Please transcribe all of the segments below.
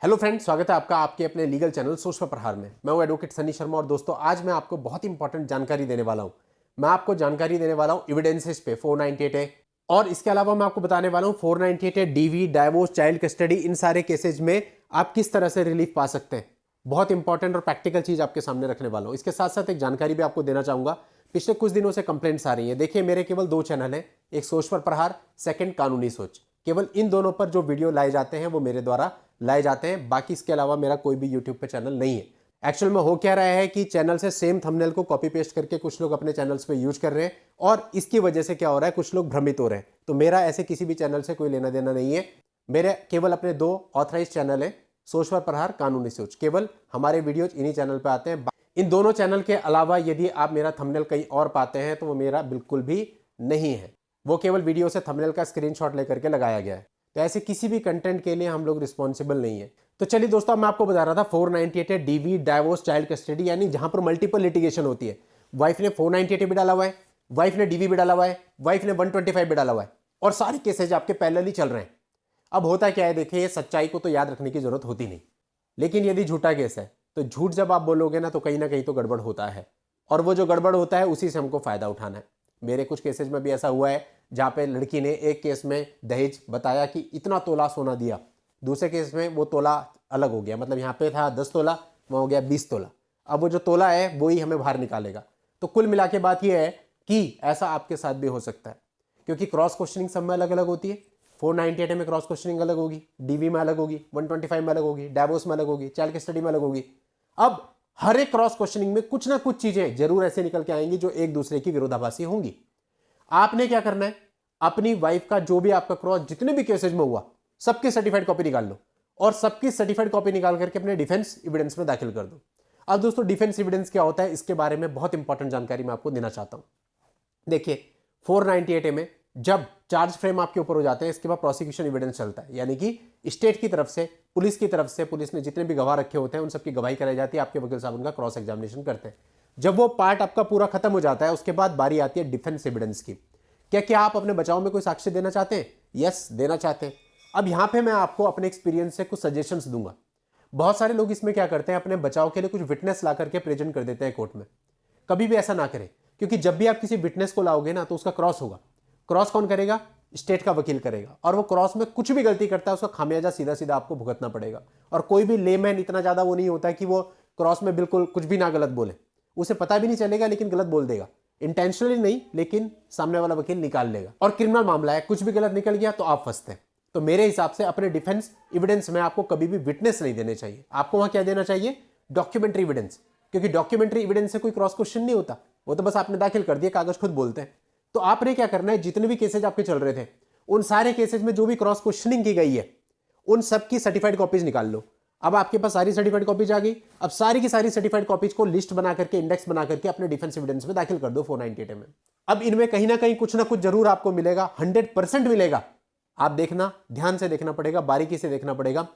Hello friends, स्वागत है आपका आपके अपने लीगल चैनल सोच पर प्रहार में। मैं हूं एडवोकेट सनी शर्मा और दोस्तों आज मैं आपको बहुत इंपॉर्टेंट जानकारी देने वाला हूं। मैं आपको जानकारी देने वाला हूं एविडेंसेस पे 498 है और इसके अलावा मैं आपको बताने वाला हूं 498 है डीवी, डाइवोर्स, चाइल्ड कस्टडी, इन सारे केसेज में आप किस तरह से रिलीफ पा सकते हैं। बहुत इंपॉर्टेंट और प्रैक्टिकल चीज आपके सामने रखने वाला हूं। इसके साथ साथ एक जानकारी भी आपको देना चाहूंगा। पिछले कुछ दिनों से कंप्लेंट्स आ रही है। देखिए, मेरे केवल 2 चैनल है, एक सोच पर प्रहार, सेकंड कानूनी सोच। केवल इन दोनों पर जो वीडियो लाए जाते हैं वो मेरे द्वारा लाए जाते हैं। बाकी इसके अलावा मेरा कोई भी यूट्यूब पे चैनल नहीं है। एक्चुअल में हो क्या रहा है कि चैनल से सेम थंबनेल को कॉपी पेस्ट करके कुछ लोग अपने चैनल्स पे यूज कर रहे हैं और इसकी वजह से क्या हो रहा है, कुछ लोग भ्रमित हो रहे हैं। तो मेरा ऐसे किसी भी चैनल से कोई लेना देना नहीं है। मेरे केवल अपने 2 ऑथराइज चैनल है, सोच पर प्रहार, कानूनी सोच। केवल हमारे वीडियोज इन्हीं चैनल पे आते हैं। इन दोनों चैनल के अलावा यदि आप मेरा थंबनेल कहीं और पाते हैं तो वो मेरा बिल्कुल भी नहीं है। वो केवल वीडियो से थंबनेल का स्क्रीनशॉट लेकर के लगाया गया है। तो ऐसे किसी भी कंटेंट के लिए हम लोग रिस्पॉन्सिबल नहीं है। तो चलिए दोस्तों, मैं आपको बता रहा था 498 डीवी, डाइवोर्स, चाइल्ड कस्टडी, यानी जहां पर मल्टीपल लिटिगेशन होती है। वाइफ ने 498 भी डाला हुआ है, वाइफ ने डीवी भी डाला हुआ है, वाइफ ने 125 भी डाला हुआ है और सारे केसेज आपके पैरेलली चल रहे हैं। अब होता क्या है, देखिए, सच्चाई को तो याद रखने की जरूरत होती नहीं, लेकिन यदि झूठा केस है तो झूठ जब आप बोलोगे ना कहीं ना कहीं तो गड़बड़ होता है और वो जो गड़बड़ होता है उसी से हमको फायदा उठाना है। मेरे कुछ केसेज में भी ऐसा हुआ है जहां पे लड़की ने एक केस में दहेज बताया कि इतना तोला सोना दिया, दूसरे केस में वो तोला अलग हो गया, मतलब यहाँ पे था 10 तोला, वहाँ हो गया 20 तोला। अब वो जो तोला है वो ही हमें बाहर निकालेगा। तो कुल मिला के बात ये है कि ऐसा आपके साथ भी हो सकता है, क्योंकि क्रॉस क्वेश्चनिंग सब में अलग अलग होती है। 498 में क्रॉस क्वेश्चनिंग अलग होगी, डीवी में अलग होगी, 125 में अलग होगी, डाइवोर्स में अलग होगी, चाइल्ड कस्टडी में अलग होगी। अब हर एक क्रॉस क्वेश्चनिंग में कुछ ना कुछ चीजें जरूर ऐसे निकल के आएंगी जो एक दूसरे की विरोधाभासी होंगी। आपने क्या करना है, अपनी वाइफ का जो भी आपका क्रॉस जितने भी केसेज में हुआ सबकी सर्टिफाइड कॉपी निकाल लो और सबकी सर्टिफाइड कॉपी निकाल करके अपने डिफेंस एविडेंस में दाखिल कर दो। अब दोस्तों, डिफेंस एविडेंस क्या होता है इसके बारे में बहुत इंपॉर्टेंट जानकारी मैं आपको देना चाहता हूं। देखिए, 498 में जब चार्ज फ्रेम आपके ऊपर हो जाते हैं, इसके बाद प्रोसिक्यूशन एविडेंस चलता है, यानी कि स्टेट की तरफ से, पुलिस की तरफ से, पुलिस ने जितने भी गवाह रखे होते हैं उन सबकी गवाही कराई जाती है। आपके वकील साहब उनका क्रॉस एग्जामिनेशन करते हैं। जब वो पार्ट आपका पूरा खत्म हो जाता है उसके बाद बारी आती है डिफेंस एविडेंस की। क्या आप अपने बचाव में कोई साक्ष्य देना चाहते हैं? यस, देना चाहते हैं। अब यहां पे मैं आपको अपने एक्सपीरियंस से कुछ सजेशंस दूंगा। बहुत सारे लोग इसमें क्या करते हैं, अपने बचाव के लिए कुछ विटनेस ला करके प्रेजेंट कर देते हैं कोर्ट में। कभी भी ऐसा ना करें, क्योंकि जब भी आप किसी विटनेस को लाओगे ना तो उसका क्रॉस होगा। क्रॉस कौन करेगा? स्टेट का वकील करेगा, और वो क्रॉस में कुछ भी गलती करता है उसका खामियाजा सीधा सीधा आपको भुगतना पड़ेगा। और कोई भी लेमैन इतना ज्यादा वो नहीं होता है कि वो क्रॉस में बिल्कुल कुछ भी ना गलत बोले, उसे पता भी नहीं चलेगा लेकिन गलत बोल देगा। इंटेंशनली नहीं, लेकिन सामने वाला वकील निकाल लेगा। और क्रिमिनल मामला है, कुछ भी गलत निकल गया तो आप फंसते हैं। तो मेरे हिसाब से अपने डिफेंस एविडेंस में आपको कभी भी विटनेस नहीं देने चाहिए। आपको वहां क्या देना चाहिए? डॉक्यूमेंट्री एविडेंस, क्योंकि डॉक्यूमेंट्री एविडेंस से कोई क्रॉस क्वेश्चन नहीं होता, वो तो बस आपने दाखिल कर दिया, कागज खुद बोलते हैं। तो आपने क्या करना है, जितने भी केसेज आपके चल रहे थे उन सारे केसेज में जो भी क्रॉस क्वेश्चनिंग की गई है उन सबकी सर्टिफाइड कॉपीज निकाल लो। अब आपके पास सारी सर्टिफाइड कॉपीज आ गई। अब सारी की सारी सर्टिफाइड कॉपीज को लिस्ट बना करके, इंडेक्स बना करके अपने डिफेंस एविडेंस में दाखिल कर दो 498 में। अब इनमें कहीं ना कहीं कुछ ना कुछ जरूर आपको मिलेगा, 100% मिलेगा। आप देखना, ध्यान से देखना पड़ेगा, बारीकी से देखना पड़ेगा।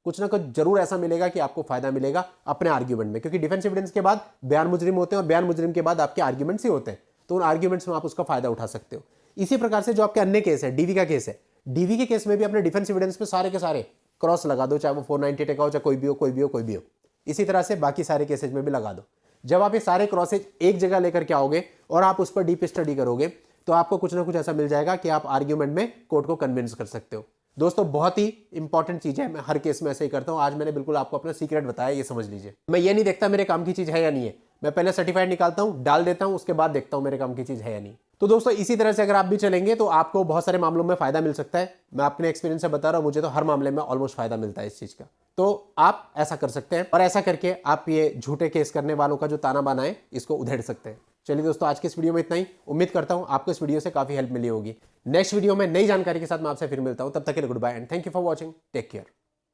कुछ ना कुछ जरूर ऐसा मिलेगा कि आपको फायदा मिलेगा अपने आर्ग्यूमेंट में, क्योंकि डिफेंस एविडेंस के बाद बयान मुजरिम होते हैं और बयान मुजरिम के बाद आपके आर्ग्यूमेंट्स ही होते हैं। तो उन आर्ग्यूमेंट्स में आप उसका फायदा उठा सकते हो। इसी प्रकार से जो आपके अन्य केस है, डीवी का केस है, डीवी के केस में भी अपने डिफेंस एविडेंस में सारे के सारे क्रॉस लगा दो, चाहे वो 498 का हो, चाहे कोई भी हो, कोई भी हो, कोई भी हो। इसी तरह से बाकी सारे केसेज में भी लगा दो। जब आप ये सारे क्रॉसेज एक जगह लेकर के आओगे और आप उस पर डीप स्टडी करोगे तो आपको कुछ ना कुछ ऐसा मिल जाएगा कि आप आर्ग्यूमेंट में कोर्ट को कन्विंस कर सकते हो। दोस्तों, बहुत ही इंपॉर्टेंट चीज है, मैं हर केस में ऐसे ही करता हूं। आज मैंने बिल्कुल आपको अपना सीक्रेट बताया, ये समझ लीजिए। मैं ये नहीं देखता मेरे काम की चीज है या नहीं है, मैं पहले सर्टिफाइड निकालता हूं, डाल देता हूं, उसके बाद देखता हूं मेरे काम की चीज है या नहीं। तो दोस्तों, इसी तरह से अगर आप भी चलेंगे तो आपको बहुत सारे मामलों में फायदा मिल सकता है। मैं अपने एक्सपीरियंस से बता रहा हूं, मुझे तो हर मामले में ऑलमोस्ट फायदा मिलता है इस चीज का। तो आप ऐसा कर सकते हैं और ऐसा करके आप ये झूठे केस करने वालों का जो ताना बाना है इसको उधेड़ सकते हैं। चलिए दोस्तों, आज के इस वीडियो में इतना ही। उम्मीद करता हूं आपको इस वीडियो से काफी हेल्प मिली होगी। नेक्स्ट वीडियो में नई जानकारी के साथ मैं आपसे फिर मिलता हूं। तब तक के लिए goodbye and thank you for watching. Take care.